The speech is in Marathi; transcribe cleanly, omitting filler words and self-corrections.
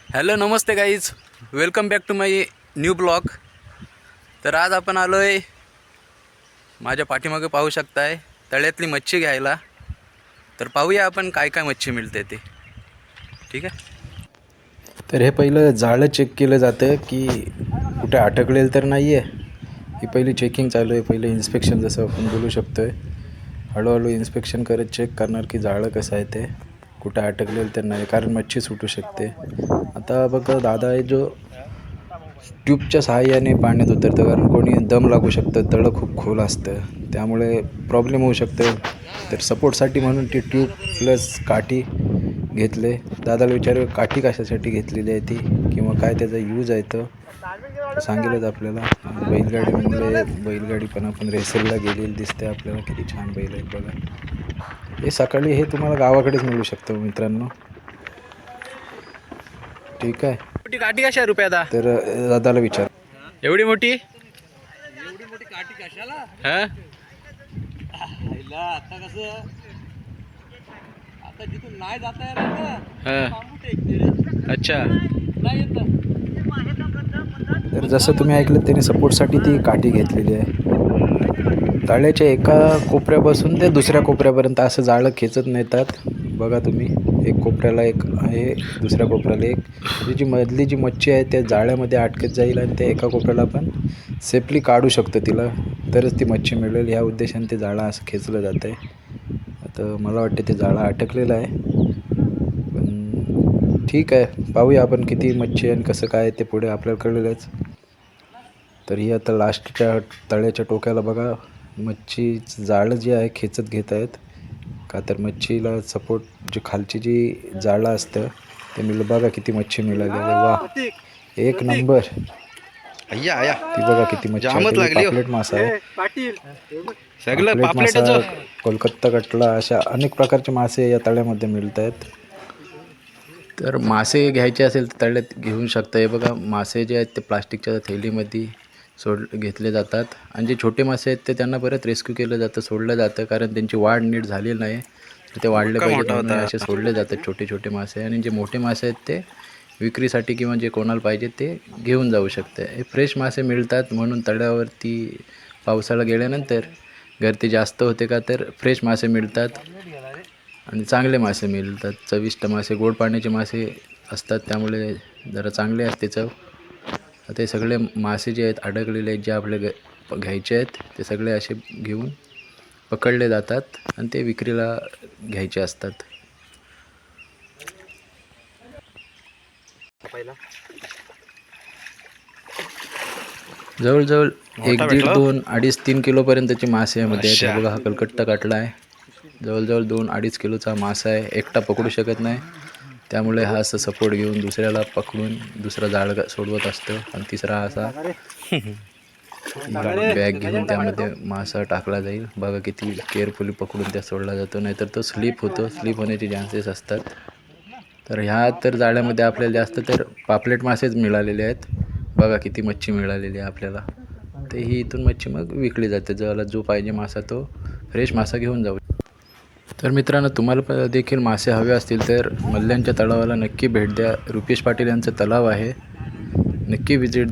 हॅलो नमस्ते guys, welcome back to my new blog. तर आज आपण आलो आहे, माझ्या पाठीमागे पाहू शकताय तळ्यातली मच्छी घ्यायला. तर पाहूया आपण काय काय मच्छी मिळते ते. ठीक आहे. तर हे पहिलं जाळं चेक केलं जातं की कुठे अटकलेलं तर नाही आहे. ही पहिली चेकिंग चालू आहे. पहिलं इन्स्पेक्शन जसं आपण बोलू शकतो आहे. हळूहळू इन्स्पेक्शन करत चेक करणार की जाळं कसं आहे ते, कुठं अटकलेलं तर नाही, कारण मच्छी सुटू शकते. आता बघा दादा आहे जो ट्यूबच्या सहाय्याने पाण्यात उतरतं, कारण कोणी दम लागू शकतं, तळं खूप खोल असतं, त्यामुळे प्रॉब्लेम होऊ शकतं. तर सपोर्टसाठी म्हणून ती ट्यूब प्लस काठी घेतले. दादाला विचार काठी कशासाठी घेतलेली आहे ती, किंवा काय त्याचा यूज आहे तो सांगेलच आपल्याला. बैलगाडीमुळे बैलगाडी पण आपण रेसलला गेलेली दिसते आपल्याला. किती छान बैल आहेत बघा. हे सकाळी हे तुम्हाला गावाकडेच मिळू शकतं मित्रांनो. ठीक आहे. मोठी काठी कशा रुपयाला? तर दादाला विचार, एवढी मोठी काठी कशाला? हां आता कसं, आता जिथून नाही जाता येणार ना, हां बांबू टेकते रे. अच्छा. नाही येत. तर जसं तुम्ही ऐकलं त्याने सपोर्टसाठी ती काठी घेतलेली आहे. तळ्याच्या एका कोपऱ्यापासून ते दुसऱ्या कोपऱ्यापर्यंत असं जाळं खेचत नेतात. बघा तुम्ही, एक कोपऱ्याला एक आहे, दुसऱ्या कोपऱ्याला एक. म्हणजे जी मधली जी मच्छी आहे त्या जाळ्यामध्ये अटकत जाईल आणि त्या एका कोपऱ्याला आपण सेफली काढू शकतो तिला, तरच ती मच्छी मिळेल. ह्या उद्देशाने ते जाळं असं खेचलं जातं आहे. आता मला वाटतं ते जाळं अटकलेलं आहे, पण ठीक आहे, पाहूया आपण किती मच्छी आहे आणि कसं काय ते पुढे आपल्याला कळलेलंच. तर ही आता लास्टच्या तळ्याच्या टोक्याला बघा मच्छीचं जाळं जे आहे खेचत घेत आहेत. का तर मच्छीला सपोर्ट जी खालची जी जाळं असतं ते बघा किती मच्छी मिळालेली आहे. वा, एक नंबर. अय्या ती बघा किती मच्छी जामच आहे. लागली हो. पापलेट मासा आहे. पाटील सगळं पापलेट मासा, पापलेटच. कोलकाता कटला, अशा अनेक प्रकारचे मासे या तळ्यामध्ये मिळत आहेत. तर मासे घ्यायचे असेल तर तळ्यात घेऊ शकता. हे बघा मासे जे आहेत ते प्लास्टिकच्या थैलीमध्ये घेतले जातात, आणि जे छोटे मासे आहेत ते त्यांना परत रेस्क्यू केलं जातं, सोडलं जातं, कारण त्यांची वाढ नीट झालेली नाही. तर ते वाढले मोठा पाहिजे म्हणून होता. असे सोडले जातात छोटे छोटे मासे. आणि जे मोठे मासे आहेत ते विक्रीसाठी किंवा जे कोणाला पाहिजे ते घेऊन जाऊ शकते. हे फ्रेश मासे मिळतात म्हणून तळ्यावरती पावसाळा गेल्यानंतर गर्दी जास्त होते, का तर फ्रेश मासे मिळतात आणि चांगले मासे मिळतात. चविष्ट मासे, गोड पाण्याचे मासे असतात, त्यामुळे जरा चांगले असते चव. आता हे सगळे मासे जे आहेत अडकलेले आहेत, जे आपले घ्यायचे आहेत, ते सगळे असे घेऊन पकडले जातात आणि ते विक्रीला घ्यायचे असतात. जवळजवळ 1, 1.5, 2, 2.5, 3 किलोपर्यंतचे मासे यामध्ये आहेत. हे बघा, हा कलकट्टा काटला आहे. जवळजवळ 2-2.5 किलोचा मासा आहे. एकटा पकडू शकत नाही, त्यामुळे हा असं सपोर्ट घेऊन दुसऱ्याला पकडून दुसरा जाळ सोडवत असतो. आणि तिसरा असा बॅग घेऊन त्यामध्ये मासा टाकला जाईल. बघा किती केअरफुली पकडून त्या सोडला जातो, नाहीतर तो स्लिप होतो. स्लिप होण्याचे चान्सेस असतात. तर ह्या तर जाळ्यामध्ये आपल्याला जास्त तर पापलेट मासेच मिळालेले आहेत. बघा किती मच्छी मिळालेली आहे आपल्याला. तर ही इथून मच्छी मग विकली जाते. ज्याला जो पाहिजे मासा तो फ्रेश मासा घेऊन जाऊ. तर मित्रांनो, तुम्हाला देखील मासे हवे असतील तर मल्ल्यांच्या तलावाला नक्की भेट द्या. रुपेश पाटील यांचं तलाव आहे, नक्की विजिट